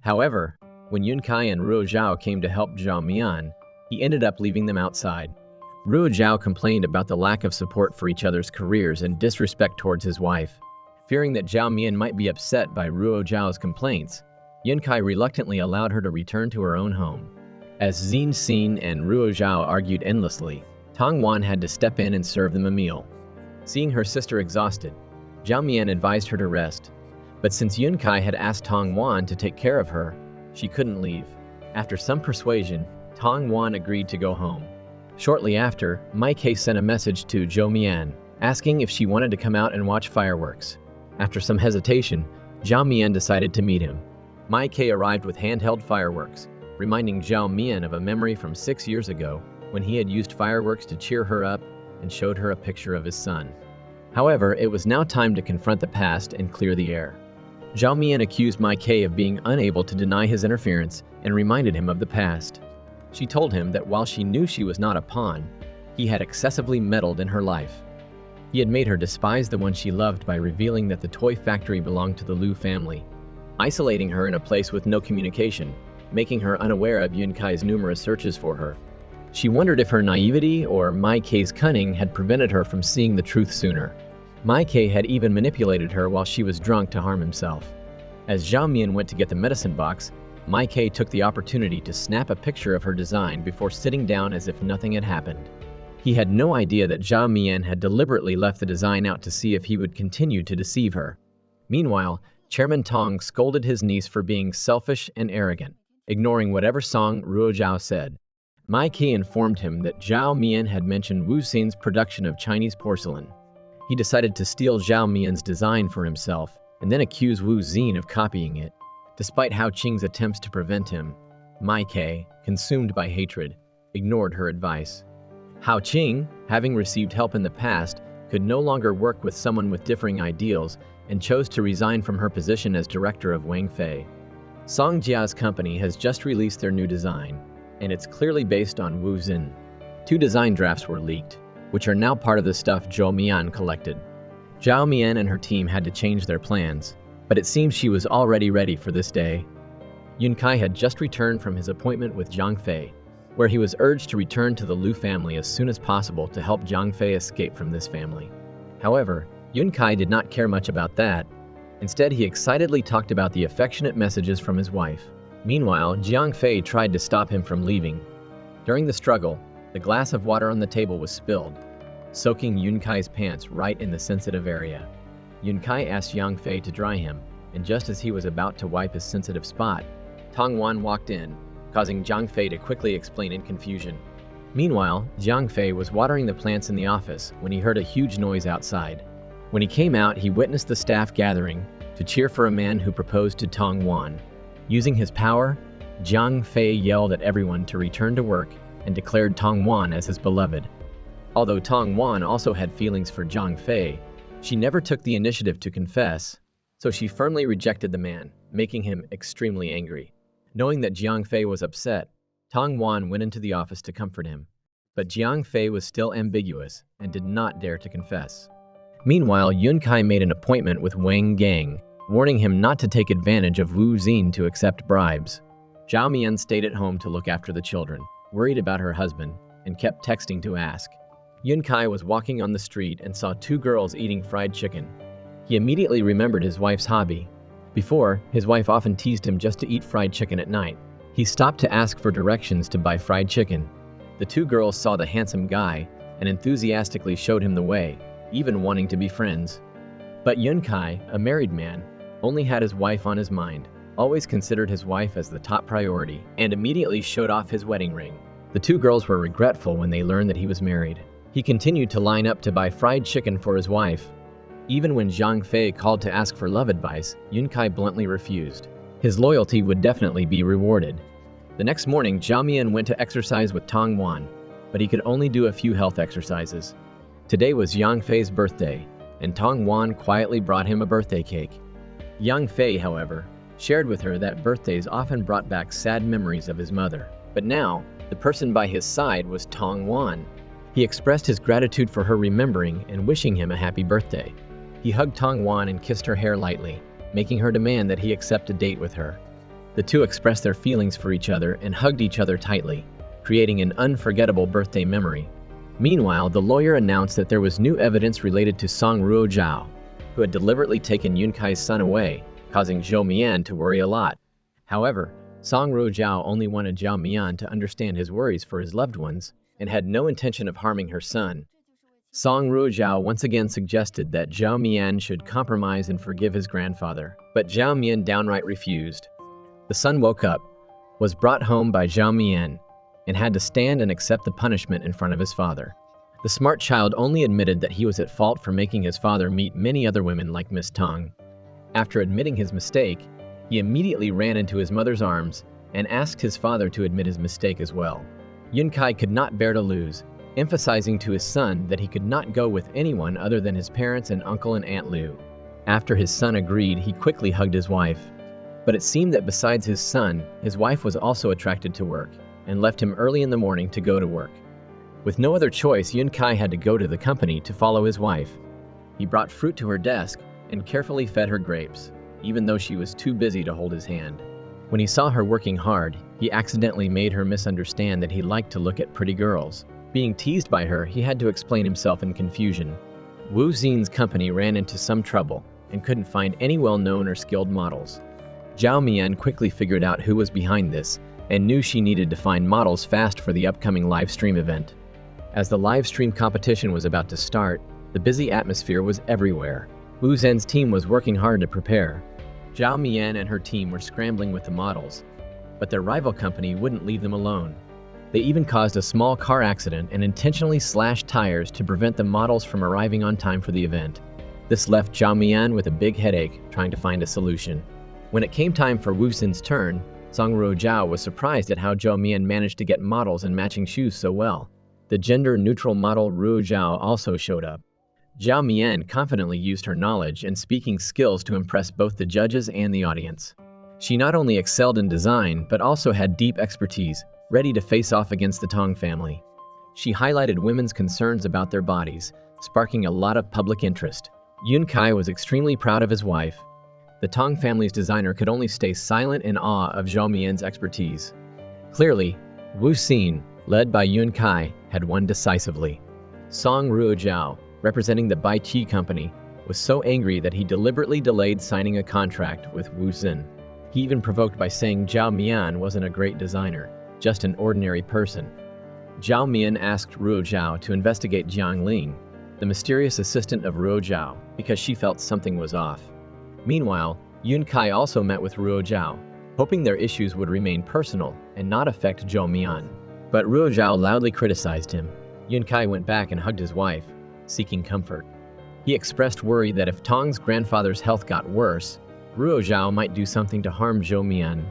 A: However, when Yun Kai and Ruo Zhao came to help Zhao Mian, he ended up leaving them outside. Ruo Zhao complained about the lack of support for each other's careers and disrespect towards his wife. Fearing that Zhao Mian might be upset by Ruo Zhao's complaints, Yun Kai reluctantly allowed her to return to her own home. As Xin Xin and Ruo Zhao argued endlessly, Tong Wan had to step in and serve them a meal. Seeing her sister exhausted, Zhao Mian advised her to rest. But since Yun Kai had asked Tong Wan to take care of her, she couldn't leave. After some persuasion, Tong Wan agreed to go home. Shortly after, Mai Kay sent a message to Zhao Mian, asking if she wanted to come out and watch fireworks. After some hesitation, Zhao Mian decided to meet him. Mai Ke arrived with handheld fireworks, reminding Zhao Mian of a memory from 6 years ago when he had used fireworks to cheer her up and showed her a picture of his son. However, it was now time to confront the past and clear the air. Zhao Mian accused Mai Ke of being unable to deny his interference and reminded him of the past. She told him that while she knew she was not a pawn, he had excessively meddled in her life. He had made her despise the one she loved by revealing that the toy factory belonged to the Liu family, isolating her in a place with no communication, making her unaware of Yun Kai's numerous searches for her. She wondered if her naivety or Mai Ke's cunning had prevented her from seeing the truth sooner. Mai Ke had even manipulated her while she was drunk to harm himself. As Zhao Mian went to get the medicine box, Mai Ke took the opportunity to snap a picture of her design before sitting down as if nothing had happened. He had no idea that Zhao Mian had deliberately left the design out to see if he would continue to deceive her. Meanwhile, Chairman Tong scolded his niece for being selfish and arrogant, ignoring whatever Song Ruozhao said. Mai Ke informed him that Zhao Mian had mentioned Wu Xin's production of Chinese porcelain. He decided to steal Zhao Mian's design for himself and then accuse Wu Xin of copying it. Despite Hao Qing's attempts to prevent him, Mai Ke, consumed by hatred, ignored her advice. Hao Qing, having received help in the past, could no longer work with someone with differing ideals and chose to resign from her position as director of Wang Fei. Song Jia's company has just released their new design, and it's clearly based on Wu Xin. 2 design drafts were leaked, which are now part of the stuff Zhao Mian collected. Zhao Mian and her team had to change their plans, but it seems she was already ready for this day. Yun Kai had just returned from his appointment with Zhang Fei, where he was urged to return to the Liu family as soon as possible to help Zhang Fei escape from this family. However, Yun Kai did not care much about that. Instead, he excitedly talked about the affectionate messages from his wife. Meanwhile, Zhang Fei tried to stop him from leaving. During the struggle, the glass of water on the table was spilled, soaking Yun Kai's pants right in the sensitive area. Yun Kai asked Zhang Fei to dry him, and just as he was about to wipe his sensitive spot, Tong Wan walked in, causing Zhang Fei to quickly explain in confusion. Meanwhile, Zhang Fei was watering the plants in the office when he heard a huge noise outside. When he came out, he witnessed the staff gathering to cheer for a man who proposed to Tong Wan. Using his power, Zhang Fei yelled at everyone to return to work and declared Tong Wan as his beloved. Although Tong Wan also had feelings for Zhang Fei, she never took the initiative to confess, so she firmly rejected the man, making him extremely angry. Knowing that Zhang Fei was upset, Tong Wan went into the office to comfort him. But Zhang Fei was still ambiguous and did not dare to confess. Meanwhile, Yun Kai made an appointment with Wang Gang, warning him not to take advantage of Wu Xin to accept bribes. Zhao Mian stayed at home to look after the children, worried about her husband, and kept texting to ask. Yun Kai was walking on the street and saw 2 girls eating fried chicken. He immediately remembered his wife's hobby. Before, his wife often teased him just to eat fried chicken at night. He stopped to ask for directions to buy fried chicken. The 2 girls saw the handsome guy and enthusiastically showed him the way, even wanting to be friends. But Yun Kai, a married man, only had his wife on his mind, always considered his wife as the top priority, and immediately showed off his wedding ring. The 2 girls were regretful when they learned that he was married. He continued to line up to buy fried chicken for his wife. Even when Zhang Fei called to ask for love advice, Yun Kai bluntly refused. His loyalty would definitely be rewarded. The next morning, Zhao Mian went to exercise with Tong Wan, but he could only do a few health exercises. Today was Yang Fei's birthday, and Tong Wan quietly brought him a birthday cake. Yang Fei, however, shared with her that birthdays often brought back sad memories of his mother. But now, the person by his side was Tong Wan. He expressed his gratitude for her remembering and wishing him a happy birthday. He hugged Tong Wan and kissed her hair lightly, making her demand that he accept a date with her. The 2 expressed their feelings for each other and hugged each other tightly, creating an unforgettable birthday memory. Meanwhile, the lawyer announced that there was new evidence related to Song Ruozhao, who had deliberately taken Yun Kai's son away, causing Zhao Mian to worry a lot. However, Song Ruozhao only wanted Zhao Mian to understand his worries for his loved ones and had no intention of harming her son. Song Ruozhao once again suggested that Zhao Mian should compromise and forgive his grandfather, but Zhao Mian downright refused. The son woke up, was brought home by Zhao Mian, and had to stand and accept the punishment in front of his father. The smart child only admitted that he was at fault for making his father meet many other women like Miss Tong. After admitting his mistake, he immediately ran into his mother's arms and asked his father to admit his mistake as well. Yun-kai could not bear to lose, emphasizing to his son that he could not go with anyone other than his parents and uncle and Aunt Lu. After his son agreed, he quickly hugged his wife. But it seemed that besides his son, his wife was also attracted to work, and left him early in the morning to go to work. With no other choice, Yun-kai had to go to the company to follow his wife. He brought fruit to her desk and carefully fed her grapes, even though she was too busy to hold his hand. When he saw her working hard, he accidentally made her misunderstand that he liked to look at pretty girls. Being teased by her, he had to explain himself in confusion. Wu Xin's company ran into some trouble and couldn't find any well-known or skilled models. Zhao Mian quickly figured out who was behind this and knew she needed to find models fast for the upcoming live stream event. As the live stream competition was about to start, the busy atmosphere was everywhere. Wu Zhen's team was working hard to prepare. Zhao Mian and her team were scrambling with the models, but their rival company wouldn't leave them alone. They even caused a small car accident and intentionally slashed tires to prevent the models from arriving on time for the event. This left Zhao Mian with a big headache trying to find a solution. When it came time for Wu Xin's turn, Song Ruozhao was surprised at how Zhao Mian managed to get models and matching shoes so well. The gender-neutral model Ruozhao also showed up. Zhao Mian confidently used her knowledge and speaking skills to impress both the judges and the audience. She not only excelled in design, but also had deep expertise, ready to face off against the Tong family. She highlighted women's concerns about their bodies, sparking a lot of public interest. Yun-kai was extremely proud of his wife. The Tong family's designer could only stay silent in awe of Zhao Mian's expertise. Clearly, Wu Xin, led by Yun-kai, had won decisively. Song Ruozhao, representing the Baiqi company, was so angry that he deliberately delayed signing a contract with Wu Xin. He even provoked by saying Zhao Mian wasn't a great designer, just an ordinary person. Zhao Mian asked Ruozhao to investigate Jiang Ling, the mysterious assistant of Ruozhao, because she felt something was off. Meanwhile, Yun-kai also met with Ruozhao, hoping their issues would remain personal and not affect Zhao Mian. But Ruozhao loudly criticized him. Yun-kai went back and hugged his wife, seeking comfort. He expressed worry that if Tong's grandfather's health got worse, Ruozhao might do something to harm Zhao Mian.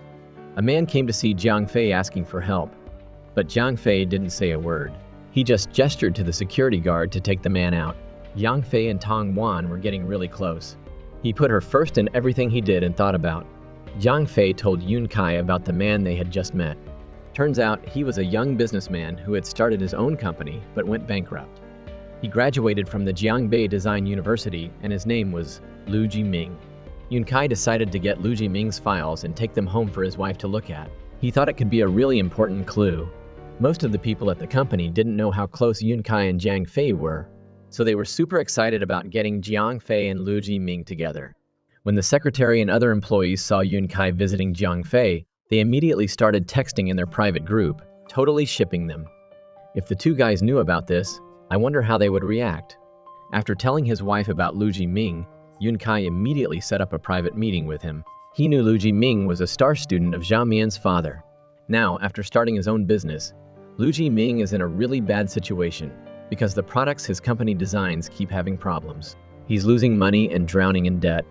A: A man came to see Jiang Fei asking for help, but Jiang Fei didn't say a word. He just gestured to the security guard to take the man out. Jiang Fei and Tong Wan were getting really close. He put her first in everything he did and thought about. Jiang Fei told Yun-kai about the man they had just met. Turns out he was a young businessman who had started his own company but went bankrupt. He graduated from the Jiangbei Design University and his name was Lu Jiming. Yun-kai decided to get Lu Jiming's files and take them home for his wife to look at. He thought it could be a really important clue. Most of the people at the company didn't know how close Yun-kai and Jiang Fei were, so they were super excited about getting Jiang Fei and Lu Jiming together. When the secretary and other employees saw Yun-kai visiting Jiang Fei, they immediately started texting in their private group, totally shipping them. If the two guys knew about this, I wonder how they would react. After telling his wife about Lu Jiming, Yun-kai immediately set up a private meeting with him. He knew Lu Jiming was a star student of Zhao Mian's father. Now, after starting his own business, Lu Jiming is in a really bad situation because the products his company designs keep having problems. He's losing money and drowning in debt.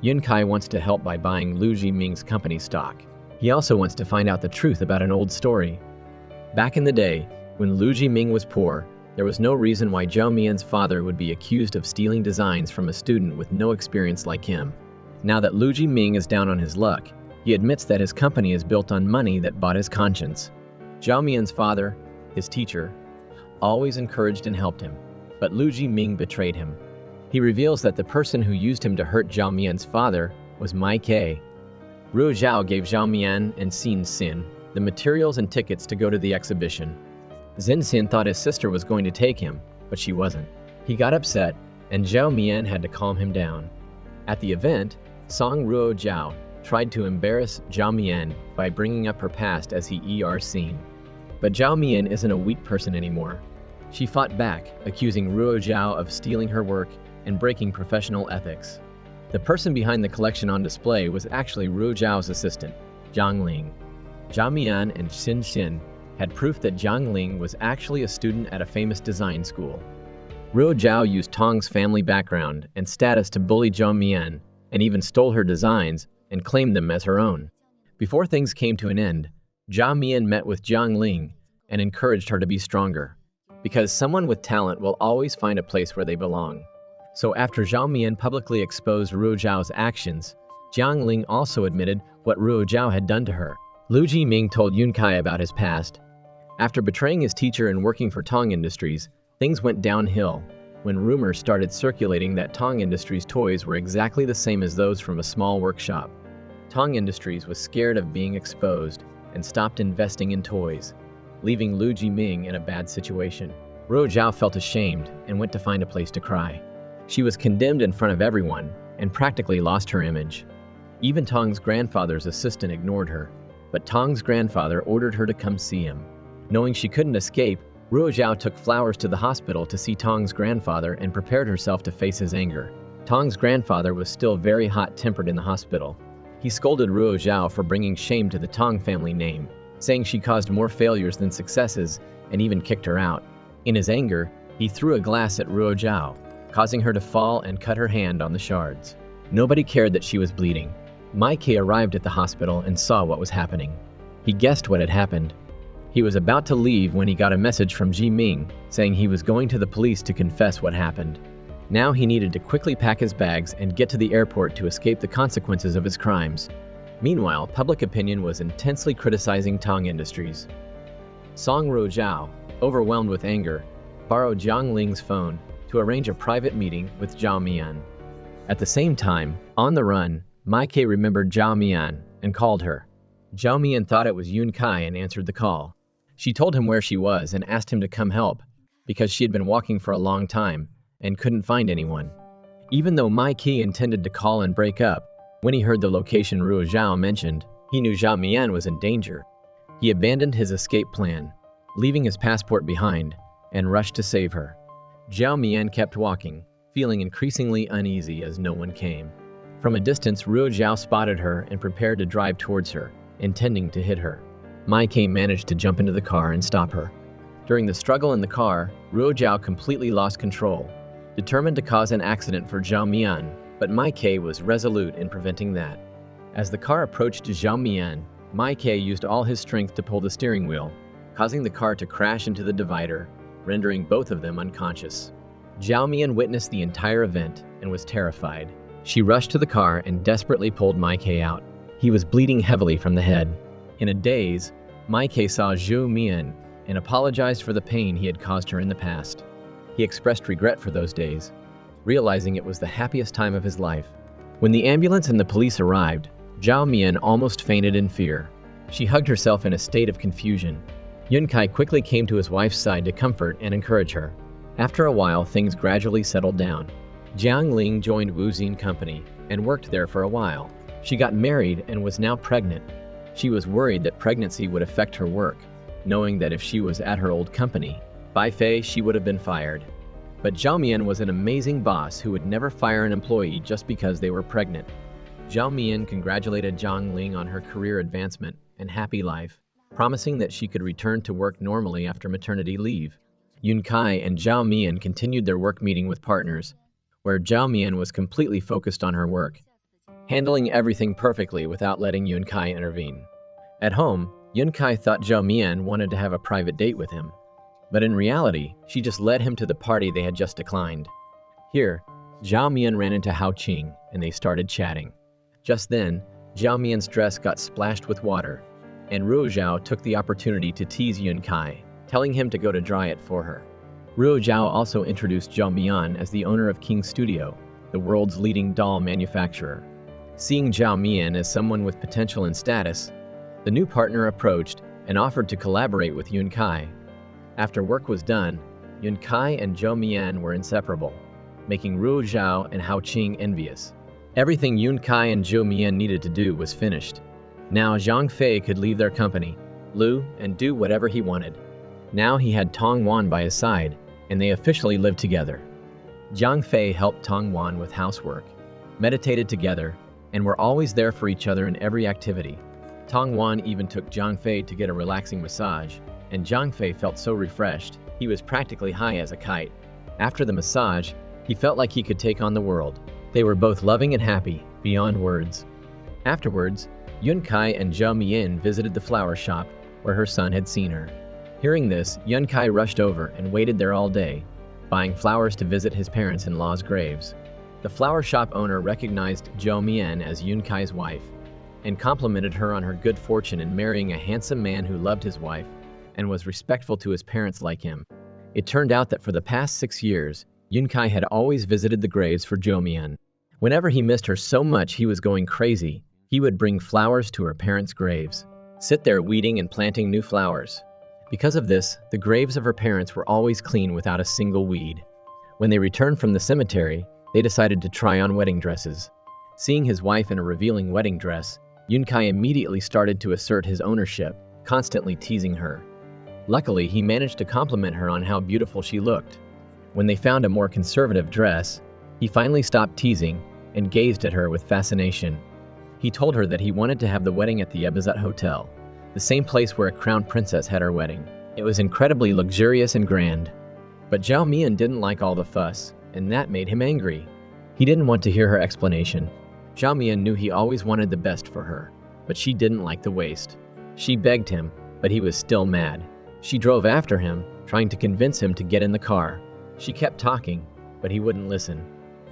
A: Yun-kai wants to help by buying Lu Jiming's company stock. He also wants to find out the truth about an old story. Back in the day, when Lu Jiming was poor, there was no reason why Zhao Mian's father would be accused of stealing designs from a student with no experience like him. Now that Lu Jiming is down on his luck, he admits that his company is built on money that bought his conscience. Zhao Mian's father, his teacher, always encouraged and helped him, but Lu Jiming betrayed him. He reveals that the person who used him to hurt Zhao Mian's father was Mai Kei. Ruo Zhao gave Zhao Mian and Xin Xin the materials and tickets to go to the exhibition. Xin Xin thought his sister was going to take him, but she wasn't. He got upset, and Zhao Mian had to calm him down. At the event, Song Ruo Zhao tried to embarrass Zhao Mian by bringing up her past as he seen. But Zhao Mian isn't a weak person anymore. She fought back, accusing Ruo Zhao of stealing her work and breaking professional ethics. The person behind the collection on display was actually Ruo Zhao's assistant, Jiang Ling. Zhao Mian and Xin Xin had proof that Jiang Ling was actually a student at a famous design school. Ruo Zhao used Tong's family background and status to bully Zhao Mian, and even stole her designs and claimed them as her own. Before things came to an end, Zhao Mian met with Jiang Ling and encouraged her to be stronger, because someone with talent will always find a place where they belong. So after Zhao Mian publicly exposed Ruo Zhao's actions, Jiang Ling also admitted what Ruo Zhao had done to her. Lu Jiming told Yun Kai about his past. After betraying his teacher and working for Tong Industries, things went downhill when rumors started circulating that Tong Industries toys were exactly the same as those from a small workshop. Tong Industries was scared of being exposed and stopped investing in toys, leaving Lu Jiming in a bad situation. Ruo Zhao felt ashamed and went to find a place to cry. She was condemned in front of everyone and practically lost her image. Even Tong's grandfather's assistant ignored her, but Tong's grandfather ordered her to come see him. Knowing she couldn't escape, Ruo Zhao took flowers to the hospital to see Tong's grandfather and prepared herself to face his anger. Tong's grandfather was still very hot-tempered in the hospital. He scolded Ruo Zhao for bringing shame to the Tong family name, saying she caused more failures than successes, and even kicked her out. In his anger, he threw a glass at Ruo Zhao, causing her to fall and cut her hand on the shards. Nobody cared that she was bleeding. Mai Ke arrived at the hospital and saw what was happening. He guessed what had happened. He was about to leave when he got a message from Ji Ming saying he was going to the police to confess what happened. Now he needed to quickly pack his bags and get to the airport to escape the consequences of his crimes. Meanwhile, public opinion was intensely criticizing Tong Industries. Song Ruo Zhao, overwhelmed with anger, borrowed Jiang Ling's phone to arrange a private meeting with Zhao Mian. At the same time, on the run, Mai Ke remembered Zhao Mian and called her. Zhao Mian thought it was Yun Kai and answered the call. She told him where she was and asked him to come help, because she had been walking for a long time and couldn't find anyone. Even though Mai Ke intended to call and break up, when he heard the location Ruo Zhao mentioned, he knew Zhao Mian was in danger. He abandoned his escape plan, leaving his passport behind, and rushed to save her. Zhao Mian kept walking, feeling increasingly uneasy as no one came. From a distance, Ruo Zhao spotted her and prepared to drive towards her, intending to hit her. Mai Ke managed to jump into the car and stop her. During the struggle in the car, Ruo Zhao completely lost control, determined to cause an accident for Zhao Mian, but Mai Ke was resolute in preventing that. As the car approached Zhao Mian, Mai Ke used all his strength to pull the steering wheel, causing the car to crash into the divider, rendering both of them unconscious. Zhao Mian witnessed the entire event and was terrified. She rushed to the car and desperately pulled Mai Ke out. He was bleeding heavily from the head. In a daze, Mai Ke saw Zhao Mian and apologized for the pain he had caused her in the past. He expressed regret for those days, realizing it was the happiest time of his life. When the ambulance and the police arrived, Zhao Mian almost fainted in fear. She hugged herself in a state of confusion. Yun Kai quickly came to his wife's side to comfort and encourage her. After a while, things gradually settled down. Jiang Ling joined Wu Xin Company and worked there for a while. She got married and was now pregnant. She was worried that pregnancy would affect her work, knowing that if she was at her old company, Bai Fei, she would have been fired. But Zhao Mian was an amazing boss who would never fire an employee just because they were pregnant. Zhao Mian congratulated Jiang Ling on her career advancement and happy life, promising that she could return to work normally after maternity leave. Yun Kai and Zhao Mian continued their work meeting with partners, where Zhao Mian was completely focused on her work, handling everything perfectly without letting Yun Kai intervene. At home, Yun Kai thought Zhao Mian wanted to have a private date with him, but in reality, she just led him to the party they had just declined. Here, Zhao Mian ran into Hao Qing, and they started chatting. Just then, Zhao Mian's dress got splashed with water, and Ruo Zhao took the opportunity to tease Yun Kai, telling him to go to dry it for her. Ruo Zhao also introduced Zhao Mian as the owner of King Studio, the world's leading doll manufacturer. Seeing Zhao Mian as someone with potential and status, the new partner approached and offered to collaborate with Yun Kai. After work was done, Yun Kai and Zhao Mian were inseparable, making Ruo Zhao and Hao Qing envious. Everything Yun Kai and Zhao Mian needed to do was finished. Now Zhang Fei could leave their company, Lu, and do whatever he wanted. Now he had Tong Wan by his side, and they officially lived together. Zhang Fei helped Tong Wan with housework, meditated together, and were always there for each other in every activity. Tong Wan even took Zhang Fei to get a relaxing massage, and Zhang Fei felt so refreshed, he was practically high as a kite. After the massage, he felt like he could take on the world. They were both loving and happy, beyond words. Afterwards, Yun Kai and Zhao Mian visited the flower shop, where her son had seen her. Hearing this, Yun Kai rushed over and waited there all day, buying flowers to visit his parents-in-law's graves. The flower shop owner recognized Zhao Mian as Yun Kai's wife, and complimented her on her good fortune in marrying a handsome man who loved his wife and was respectful to his parents like him. It turned out that for the past 6 years, Yun Kai had always visited the graves for Zhao Mian. Whenever he missed her so much he was going crazy, he would bring flowers to her parents' graves, sit there weeding and planting new flowers. Because of this, the graves of her parents were always clean without a single weed. When they returned from the cemetery, they decided to try on wedding dresses. Seeing his wife in a revealing wedding dress, Yun Kai immediately started to assert his ownership, constantly teasing her. Luckily, he managed to compliment her on how beautiful she looked. When they found a more conservative dress, he finally stopped teasing and gazed at her with fascination. He told her that he wanted to have the wedding at the Ebizet Hotel, the same place where a crown princess had her wedding. It was incredibly luxurious and grand. But Zhao Mian didn't like all the fuss, and that made him angry. He didn't want to hear her explanation. Zhao Mian knew he always wanted the best for her, but she didn't like the waste. She begged him, but he was still mad. She drove after him, trying to convince him to get in the car. She kept talking, but he wouldn't listen.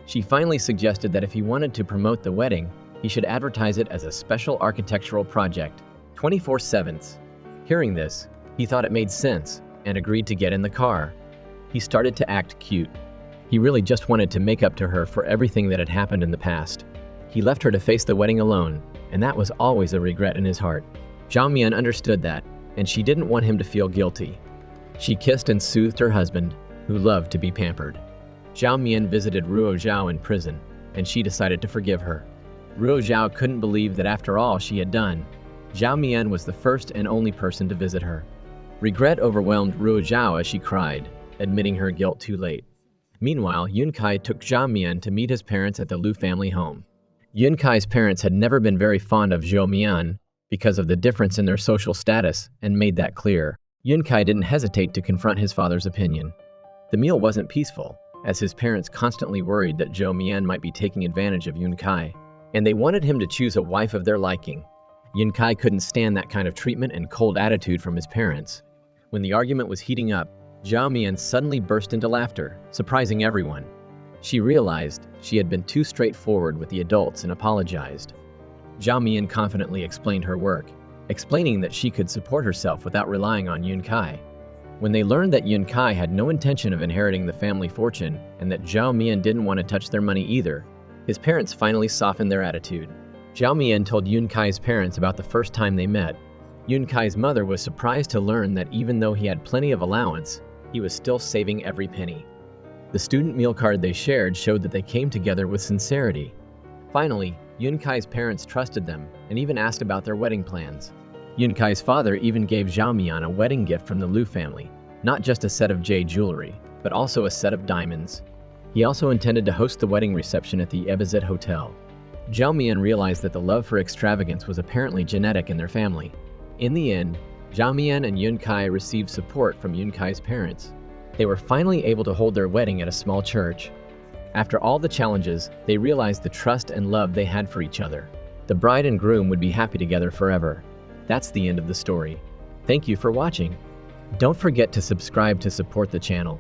A: She finally suggested that if he wanted to promote the wedding, he should advertise it as a special architectural project, 24/7. Hearing this, he thought it made sense and agreed to get in the car. He started to act cute. He really just wanted to make up to her for everything that had happened in the past. He left her to face the wedding alone, and that was always a regret in his heart. Zhao Mian understood that, and she didn't want him to feel guilty. She kissed and soothed her husband, who loved to be pampered. Zhao Mian visited Ruo Zhao in prison, and she decided to forgive her. Ruo Zhao couldn't believe that after all she had done, Zhao Mian was the first and only person to visit her. Regret overwhelmed Ruo Zhao as she cried, admitting her guilt too late. Meanwhile, Yun Kai took Zhao Mian to meet his parents at the Lu family home. Yun Kai's parents had never been very fond of Zhao Mian because of the difference in their social status and made that clear. Yun Kai didn't hesitate to confront his father's opinion. The meal wasn't peaceful, as his parents constantly worried that Zhao Mian might be taking advantage of Yun Kai, and they wanted him to choose a wife of their liking. Yun Kai couldn't stand that kind of treatment and cold attitude from his parents. When the argument was heating up, Zhao Mian suddenly burst into laughter, surprising everyone. She realized she had been too straightforward with the adults and apologized. Zhao Mian confidently explained her work, explaining that she could support herself without relying on Yun Kai. When they learned that Yun Kai had no intention of inheriting the family fortune and that Zhao Mian didn't want to touch their money either, his parents finally softened their attitude. Zhao Mian told Yun Kai's parents about the first time they met. Yun Kai's mother was surprised to learn that even though he had plenty of allowance, he was still saving every penny. The student meal card they shared showed that they came together with sincerity. Finally, Yun Kai's parents trusted them and even asked about their wedding plans. Yun Kai's father even gave Zhao Mian a wedding gift from the Lu family, not just a set of jade jewelry, but also a set of diamonds. He also intended to host the wedding reception at the Ebizet Hotel. Zhao Mian realized that the love for extravagance was apparently genetic in their family. In the end, Zhao Mian and Yun Kai received support from Yun Kai's parents. They were finally able to hold their wedding at a small church. After all the challenges, they realized the trust and love they had for each other. The bride and groom would be happy together forever. That's the end of the story. Thank you for watching. Don't forget to subscribe to support the channel.